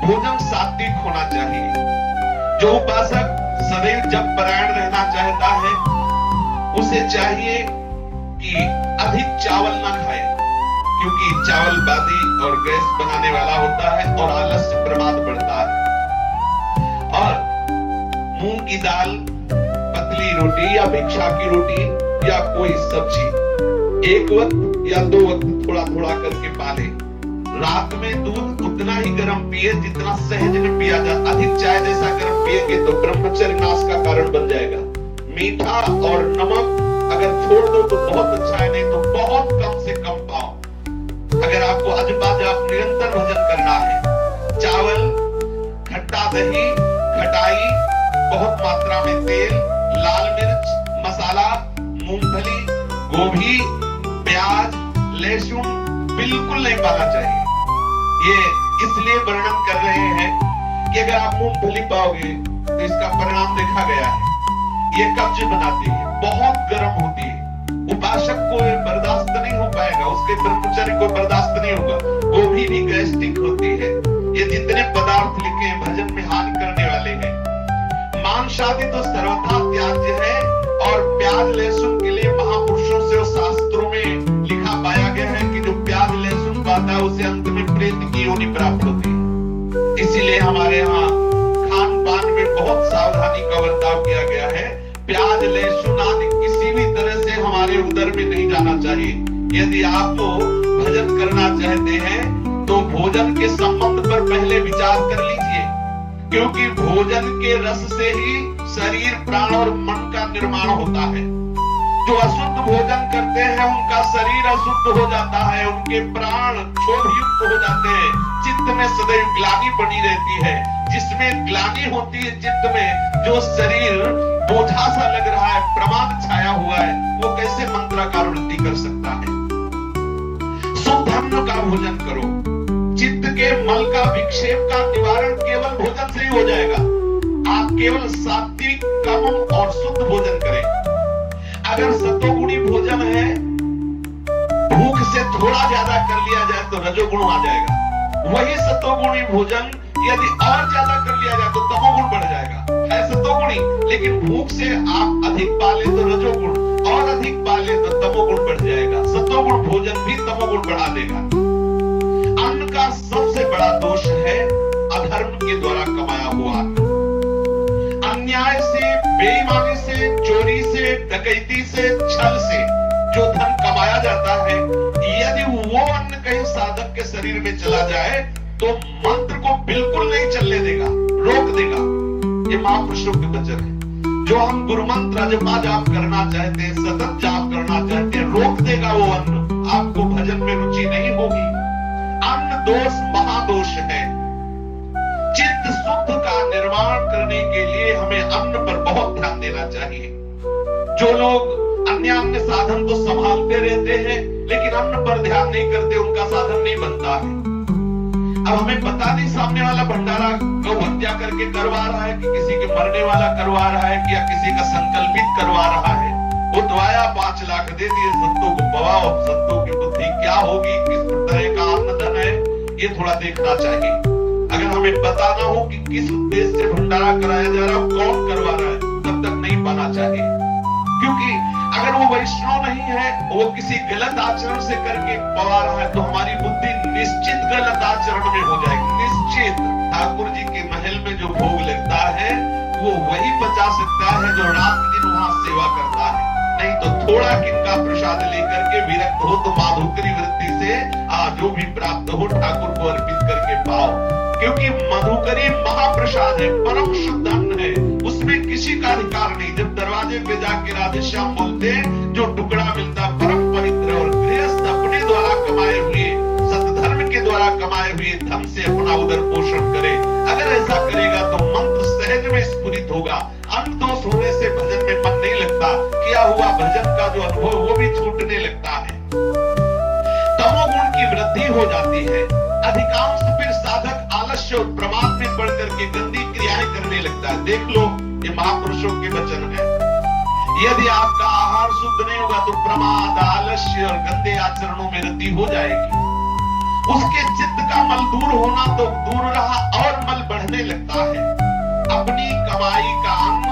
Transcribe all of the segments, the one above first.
भोजन सात्विक होना चाहिए। जो उपासक सदैव जप परायण रहना चाहता है, उसे चाहिए कि अधिक चावल ना खाए, क्योंकि चावल बादी और गैस बनाने वाला होता है और आलस्य प्रमाद बढ़ता है। और मूंग की दाल, पतली रोटी या भिक्षा की रोटी या कोई सब्जी एक वक्त या 2 वक्त थोड़ा थोड़ा करके पाले। रात में दूध उतना ही गर्म पिए जितना सहज में पिया जा। अधिक चाय जैसा गर्म पिएंगे तो ब्रह्मचर्य नाश का कारण बन जाएगा। मीठा और नमक अगर छोड़ दो तो बहुत अच्छा है, नहीं तो बहुत कम से कम पाओ। अगर आपको अजबाजाब निरंतर भोजन करना है, चावल, खट्टा दही, खटाई, बहुत मात्रा में तेल, लाल मिर्च, मसाला, मूंगफली, गोभी, प्याज, लहसुन बिल्कुल नहीं पाना चाहिए। ये इसलिए वर्णन कर रहे हैं कि अगर आप मूंगफली पाओगे तो इसका परिणाम देखा गया है, ये कब्ज बनाती है, बहुत गर्म होती है, उपासक को बर्दाश्त नहीं हो पाएगा, उसके ब्रह्मचर्य को बर्दाश्त नहीं होगा। गोभी भी गैस्ट्रिक होती है। ये जितने पदार्थ लिखे हैं भजन में हानि करने वाले हैं। मांस आदि तो सर्वथा त्याज्य है, और प्याज लहसुन के लिए महापुरुषों से और शास्त्रों में लिखा पाया गया है कि जो प्याज लहसुन पाता है उसे अंत में प्रेत की योनि प्राप्त होती है। इसीलिए हमारे यहाँ खान पान में बहुत सावधानी का बर्ताव किया गया है। प्याज लहसुन आदि किसी भी तरह से हमारे उदर में नहीं जाना चाहिए। यदि आप भजन करना चाहते हैं तो भोजन के संबंध पर पहले विचार कर लीजिए, क्योंकि भोजन के रस से ही शरीर, प्राण और मन का निर्माण होता है। जो अशुद्ध भोजन करते हैं उनका शरीर अशुद्ध हो जाता है, उनके प्राण क्षोभयुक्त हो जाते हैं, चित्त में सदैव ग्लानि बनी रहती है। जिसमें ग्लानि होती है चित्त में, जो शरीर बोझा सा लग रहा है, प्रमाद छाया हुआ है, वो कैसे मंत्राकार वृद्धि कर सकता है। शुद्ध अन्न का भोजन करो। चित्त के मल का विक्षेप का निवारण केवल भोजन से ही हो जाएगा। आप केवल सात्विक, कम और शुद्ध भोजन करें। अगर सतोगुणी भोजन है, भूख से थोड़ा ज्यादा कर लिया जाए तो रजोगुण आ जाएगा। वही सतोगुणी भोजन यदि और ज्यादा कर लिया जाए तो तमोगुण बढ़ जाएगा। है सतोगुणी, लेकिन भूख से आप अधिक पाले तो रजोगुण, और अधिक पाले तो तमोगुण बढ़ जाएगा। सतोगुण भोजन भी तमोगुण बढ़ा देगा। अन्न का सबसे बड़ा दोष है अधर्म के द्वारा कमाया हुआ। अन्याय से, बेईमानी से, चोरी से, डकैती से, छल से जो धन कमाया जाता है, यदि वो अन्न कहीं साधक के शरीर में चला जाए तो मंत्र को बिल्कुल नहीं चलने देगा, रोक देगा। ये महापुरुषों के वचन है। जो हम गुरु मंत्र जपा जाप करना चाहते हैं, सतत जाप करना चाहते हैं, रोक देगा वो अन्न। आपको भजन में रुचि नहीं होगी। अन्न दोष महादोष है। चित्त शुद्ध का निर्माण करने के लिए हमें अन्न पर बहुत ध्यान देना चाहिए। जो लोग अन्य अन्य साधन तो संभालते रहते हैं लेकिन अन्न पर ध्यान नहीं करते, उनका साधन नहीं बनता है। अब हमें पता नहीं सामने वाला भंडारा गौ हत्या करके करवा रहा है कि किसी के मरने वाला करवा रहा है कि या किसी का संकल्पित करवा रहा है। वो दवाया 5 लाख दे दिए, संतों को पवाओ, संतों की बुद्धि क्या होगी, किस तरह का अन्न धन है, ये थोड़ा देखना चाहिए। अगर हमें पता ना हो कि किस उद्देश्य से भंडारा कराया जा रहा है, कौन करवा रहा है, तब तक नहीं पाना चाहिए। क्योंकि अगर वो वैष्णव नहीं है, वो किसी गलत आचरण से करके पवा रहा है, तो हमारी बुद्धि निश्चित गलत आचरण में हो जाएगी। निश्चित ठाकुर जी के महल में जो भोग लगता है वो वही पचा सकता है जो रात दिन वहां सेवा करता है। नहीं तो थोड़ा किनका प्रसाद लेकर के विरक्त हो तो माधुकरी वृत्ति से जो भी प्राप्त हो ठाकुर को अर्पित करके पाओ। क्योंकि मधुकरी महाप्रसाद है, परम शुद्ध अन्न है, उसमें किसी का अधिकार नहीं। जब दरवाजे पे जाके राधेश्याम बोलते हैं, जो टुकड़ा मिलता परम पवित्र, और गृहस्थ अपने द्वारा कमाए हुए, सतधर्म के द्वारा कमाए हुए धन से अपना उदर पोषण करे। अगर ऐसा करेगा तो मंत्र सहज में स्फुरित होगा। अन्न दोष होने से भजन में मन नहीं लगता, किया हुआ भजन का जो अनुभव वो भी छूटने लगता है। तमोगुण की वृद्धि हो जाती है। अधिकांश फिर साधक आलस्य और प्रमाद में पड़ करके गंदी क्रियाएं करने लगता है। देख लो, ये महापुरुषों के वचन है। यदि आपका आहार शुद्ध नहीं होगा तो प्रमाद, आलस्य और गंदे आचरणों में रति हो जाएगी। उसके चित्त का मल दूर होना तो दूर रहा और मल बढ़ने लगता है। अपनी कमाई का अन्न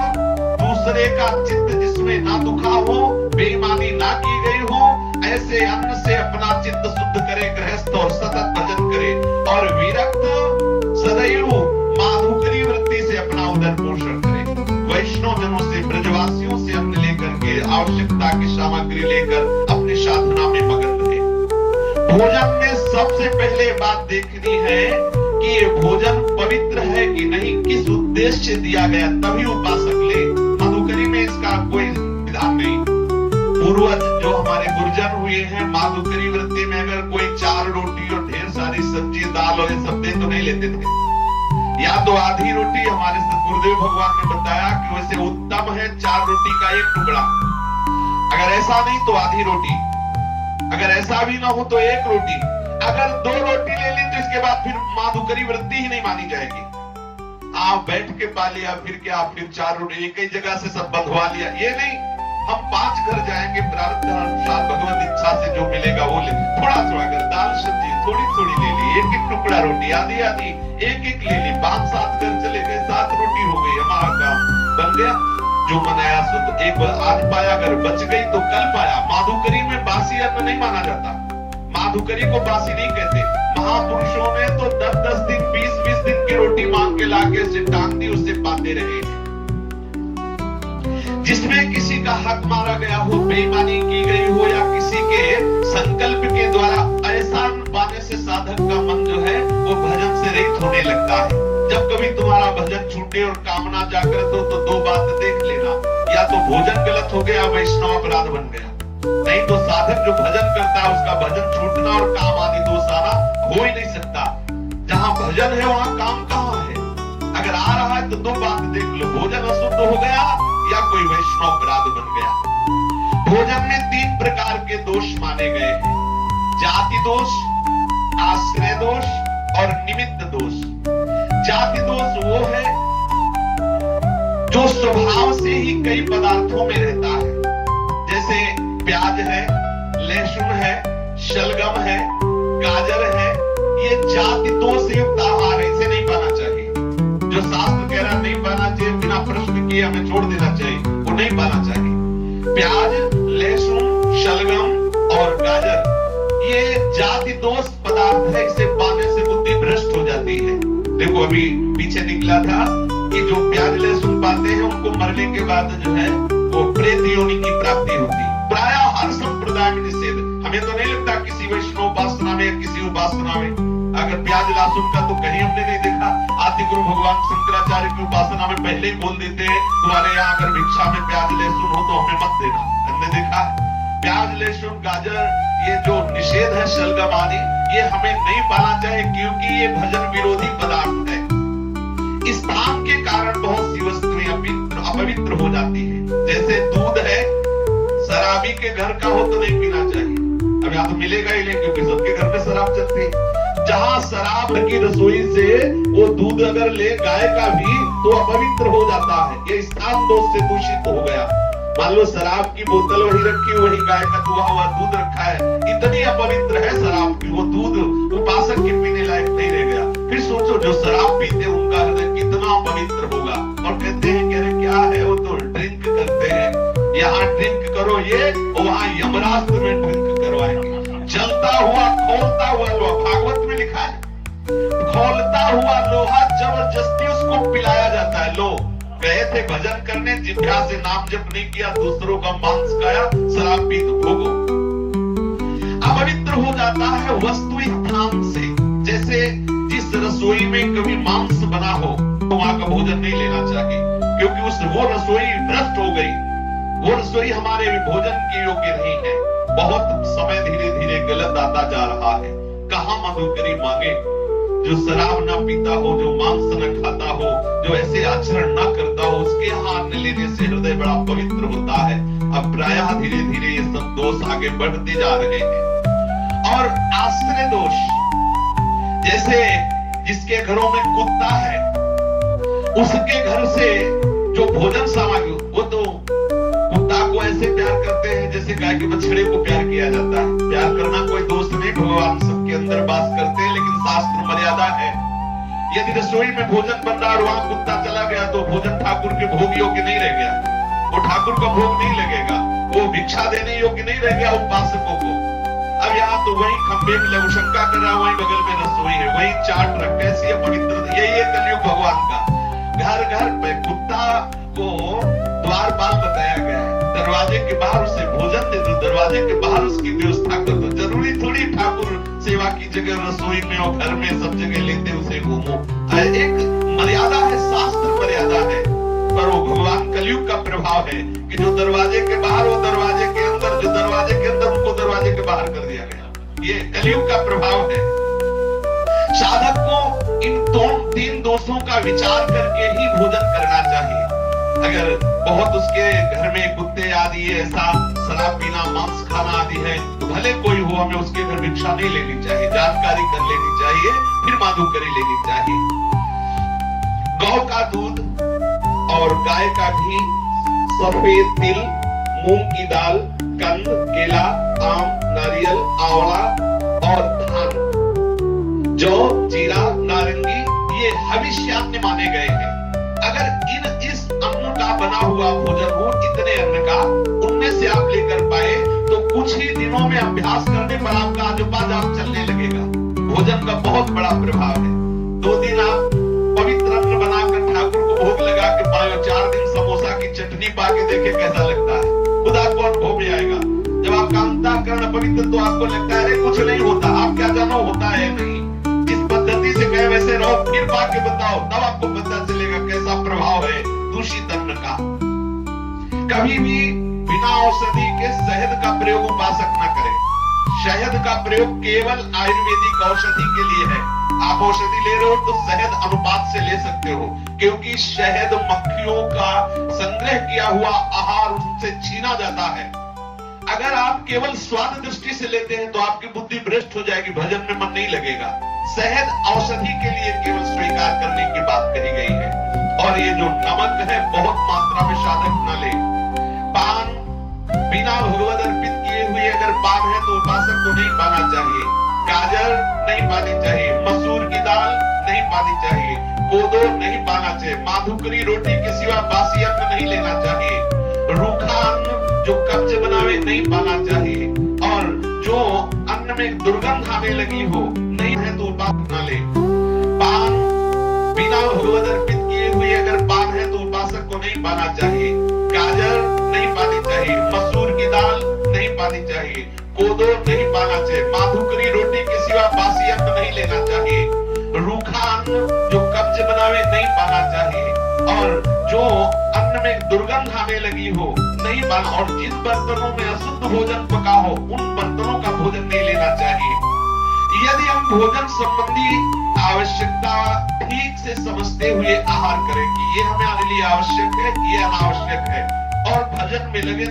दूसरे का चित्त जिसमें ना दुखा हो, बेईमानी ना की गई हो, ऐसे अन्न से अपना चित्त शुद्ध करे गृहस्थ और सतत भजन करे और विरक्त सदैव माधुकरी वृत्ति से अपना उदर पोषण करे। वैष्णव जनों से, ब्रजवासियों से अन्न लेकर के आवश्यकता की सामग्री लेकर अपनी साधना में मगन रहे। भोजन में सबसे पहले बात देखनी है कि ये भोजन पवित्र है कि नहीं, किस उद्देश्य से दिया गया, तभी उपासक ले। माधुकरी में इसका कोई विधान नहीं। पूर्वज जो हमारे गुरुजन हुए हैं, माधुकरी वृत्ति में अगर कोई 4 रोटी और ढेर सारी सब्जी दाल और ये सब दे तो नहीं लेते थे, या तो आधी रोटी। हमारे गुरुदेव भगवान ने बताया कि वैसे उत्तम है 4 रोटी का 1 टुकड़ा, अगर ऐसा नहीं तो आधी रोटी, अगर ऐसा भी ना हो तो 1 रोटी। अगर 2 रोटी ले ली तो इसके बाद फिर माधुकरी वृत्ति ही नहीं मानी जाएगी। आप बैठ के पा लिया, फिर क्या, फिर 4 रोटी एक ही जगह से सब बंधवा लिया, ये नहीं। हम 5 घर जाएंगे, प्रारब्ध अनुसार भगवत इच्छा से जो मिलेगा वो ले, थोड़ा थोड़ा कर दाल सब्जी थोड़ी थोड़ी ले ली, 1-1 टुकड़ा रोटी आधी आधी 1-1 ले ली, 5-7 घर चले गए, 7 रोटी हो गई, हमारा काम बन गया। जो मनाया सो तो एक बार आज पाया, अगर बच गई तो कल पाया। माधुकरी में बासी अन्न नहीं माना जाता, माधुकरी को बासी नहीं कहते। महापुरुषों ने तो 10-10 दिन 20-20 दिन की रोटी मांग के लाके उसे टांग दी, उससे पाते रहे। जिसमें किसी का हक मारा गया हो, बेईमानी की गई हो, या किसी के संकल्प के द्वारा ऐसा पाने से साधक का मन जो है वो भजन से रहित होने लगता है। जब कभी तुम्हारा भजन छूटे और कामना जागृत हो तो 2 बात देख लेना, या तो भोजन गलत हो गया, वैष्णव अपराध बन गया, नहीं तो साधक जो भजन करता है उसका भजन छूटना और काम आदि दोष आना हो ही नहीं सकता। जहां भजन है वहां काम कहां है? अगर आ रहा है तो 2 बात देख लो, भोजन अशुद्ध हो गया या कोई वैष्णव अपराध बन गया। भोजन में 3 प्रकार के दोष माने गए हैं, जाति दोष, आश्रय दोष और निमित्त दोष। जाति दोष वो है जो स्वभाव से ही कई पदार्थों में रहता है, जैसे प्याज है, लहसुन है, शलगम है, गाजर है, ये जाति दोष युक्त आहार, इसे नहीं पाना चाहिए। जो शास्त्र कह रहा नहीं पाना चाहिए, बिना प्रश्न किए हमें छोड़ देना चाहिए, वो नहीं पाना चाहिए। प्याज, लहसुन, शलगम और गाजर ये जाति दोष पदार्थ है, इसे पाने से बुद्धि भ्रष्ट हो जाती है। देखो अभी पीछे निकला था कि जो प्याज लहसुन पाते हैं उनको मरने के बाद जो है वो प्रेत योनि की प्राप्ति होती है। प्रायः हर संप्रदाय में निषेध, हमें तो नहीं लगता किसी वैष्णव उपासना में या किसी उपासना में अगर प्याज लहसुन का तो कहीं हमने नहीं देखा। आदि गुरु भगवान शंकराचार्य की उपासना में पहले ही बोल देते हैं, तुम्हारे यहाँ अगर भिक्षा में प्याज लहसुन हो तो हमें मत देना। हमने देखा प्याज लहसुन गाजर ये जो निषेध है, शलगम आदि, ये हमें नहीं पाना चाहिए क्योंकि ये भजन विरोधी पदार्थ है। इस काम के कारण बहुत सी वस्तुएं अपवित्र हो जाती है। जैसे दूध है, शराबी के घर का हो तो नहीं पीना चाहिए, अब यहाँ तो मिलेगा ही नहीं क्योंकि सबके घर में शराब चलती है। जहां शराब की रसोई से वो दूध अगर ले गाय का भी तो अपवित्र हो जाता है, ये स्थान दोष से दूषित हो गया। मान लो शराब की बोतल वही रखी, वही गाय का दुहा हुआ दूध रखा है, इतनी अपवित्र है शराब की, वो दूध उपासक के पीने लायक नहीं रह गया। फिर सोचो जो शराब पीते हैं उनका हृदय कितना पवित्र होगा। और कहते हैं कि अरे क्या है, वो तो ड्रिंक करते हैं, यहाँ ड्रिंक करो ये, वहां यमराज में ड्रिंक करवाएंगे। जलता हुआ खोलता हुआ लोहा, भागवत में लिखा है, खोलता हुआ लोहा जबरदस्ती उसको पिलाया जाता है। लो गए थे भजन करने, जिभ्या से नाम जप नहीं किया, दूसरों का मांस खाया, शराब पी तो भोगो। अपवित्र हो जाता है वस्तु स्थान से। जैसे जिस रसोई में कभी मांस बना हो तो वहां का भोजन नहीं लेना चाहिए क्योंकि वो रसोई भ्रष्ट हो गई, वो रसोई हमारे भोजन के योग्य नहीं है। बहुत समय धीरे धीरे गलत आता जा रहा है। कहां माधुकरी मांगे? जो शराब ना पीता हो, जो मांस न खाता हो, जो ऐसे आचरण ना करता हो, उसके यहाँ अन्न लेने से हृदय बड़ा पवित्र होता है। अब प्रायः धीरे धीरे ये सब दोष आगे बढ़ते जा रहे हैं। और आश्रय दोष, जैसे जिसके घरों में कुत्ता है उसके घर से जो भोजन सामग्री, वो तो कुत्ता को ऐसे प्यार करते हैं जैसे गाय के बछड़े को प्यार किया जाता है। प्यार करना कोई दोष नहीं भी भगवान सबके अंदर वास करते हैं, लेकिन शास्त्र मर्यादा है। यदि रसोई में भोजन बन रहा और वहां कुत्ता चला गया तो भोजन ठाकुर के भोग योग्य नहीं रह गया, वो ठाकुर का भोग नहीं लगेगा, वो भिक्षा देने योग्य नहीं रह गया उपासकों को। अब यहाँ तो वही खंबे में लघु शंका कर रहा, वही बगल में रसोई है, वही चाट रख, कैसी है पवित्र। यही है कलयुग भगवान का। घर घर पे कुत्ता को द्वारपाल बताया गया है, दरवाजे के बाहर उसे भोजन दे दो, दरवाजे के बाहर उसकी व्यवस्था कर दो। जरूरी थोड़ी ठाकुर सेवा की जगह रसोई में और घर में सब जगह लेते उसे घूमो। एक मर्यादा है, शास्त्र मर्यादा है, पर वो भगवान कलयुग का प्रभाव है कि जो दरवाजे के बाहर वो दरवाजे के अंदर, जो दरवाजे के अंदर उनको दरवाजे के बाहर कर दिया गया। ये कलयुग का प्रभाव है। साधक को इन तीन दोषों का विचार करके ही भोजन करना चाहिए। अगर बहुत उसके घर में कुत्ते आदि ऐसा शराब पीना, मांस खाना आदि है, तो भले कोई हो, हमें उसके घर भिक्षा नहीं लेनी चाहिए, जानकारी कर लेनी चाहिए, फिर माधुकरी लेनी चाहिए। गौ का दूध और गाय का घी, सफेद तिल, मूंग की दाल, कंद, केला, आम, नारियल, आंवला और धान, जौ, जीरा, नारंगी, ये हविष्यान्न माने गए हैं। अगर इस अन्न का बना हुआ भोजन हो, इतने अन्न का, उनमें से आप लेकर पाए तो कुछ ही दिनों में अभ्यास करने पर आपका आजोबाजाप चलने लगेगा। भोजन का बहुत बड़ा प्रभाव है। 2 दिन आप पवित्र अन्न बनाकर ठाकुर को भोग लगा के पाए, 4 दिन समोसा की चटनी पा के देखे कैसा लगता है, खुद आपको अनुभव में आएगा। जब आपका अंतःकरण पवित्र तो आपको लगता है कुछ नहीं होता, आप क्या जानो होता है नहीं। जिस पद्धति से कहे वैसे रहो, फिर पा के बताओ, तब आपको पता चलेगा कैसा प्रभाव है दूषित अन्न का। कभी भी बिना औषधि के शहद का प्रयोग उपासक न करें। शहद का प्रयोग केवल आयुर्वेदिक औषधि के लिए है। आप औषधि ले रहे हो तो शहद अनुपात से ले सकते हो, क्योंकि शहद मक्खियों का संग्रह किया हुआ आहार उनसे छीना जाता है। अगर आप केवल स्वाद दृष्टि से लेते हैं तो आपकी बुद्धि भ्रष्ट हो जाएगी, भजन में मन नहीं लगेगा। शहद औषधि के लिए केवल स्वीकार करने की बात कही गई है। और ये जो नमक है बहुत मात्रा में साधक न ले। पान बिना भगवत अर्पित किए हुए अगर पान है तो उपासक को नहीं पाना चाहिए। गाजर नहीं पानी चाहिए, मसूर की दाल नहीं पानी चाहिए, कोदो नहीं पाना चाहिए, माधुकरी रोटी के सिवा बासी अन्न नहीं लेना चाहिए, रूखा अन्न जो कब्ज बनावे नहीं पाना चाहिए, और जो अन्न में दुर्गंध आने लगी हो नहीं है तो उपासक न ले। पान बिना भगवत अर्पित किए हुए अगर पान है तो उपासक को नहीं पाना चाहिए। गाजर नहीं पानी चाहिए, मसूर की दाल नहीं पानी चाहिए, कोदो नहीं पाना चाहिए, माधुकरी रोटी के सिवा बासी अन्न नहीं लेना चाहिए, रूखा अन्न जो कब्ज बनावे नहीं पाना चाहिए, और जो अन्न में दुर्गंध आने लगी हो नहीं पाना। और जिन बर्तनों में अशुद्ध भोजन पका हो उन बर्तनों का भोजन नहीं लेना चाहिए। यदि हम भोजन संबंधी आवश्यकता ठीक से समझते हुए आहार करें कि ये हमारे लिए आवश्यक है, ये अनावश्यक है, और भजन में लगे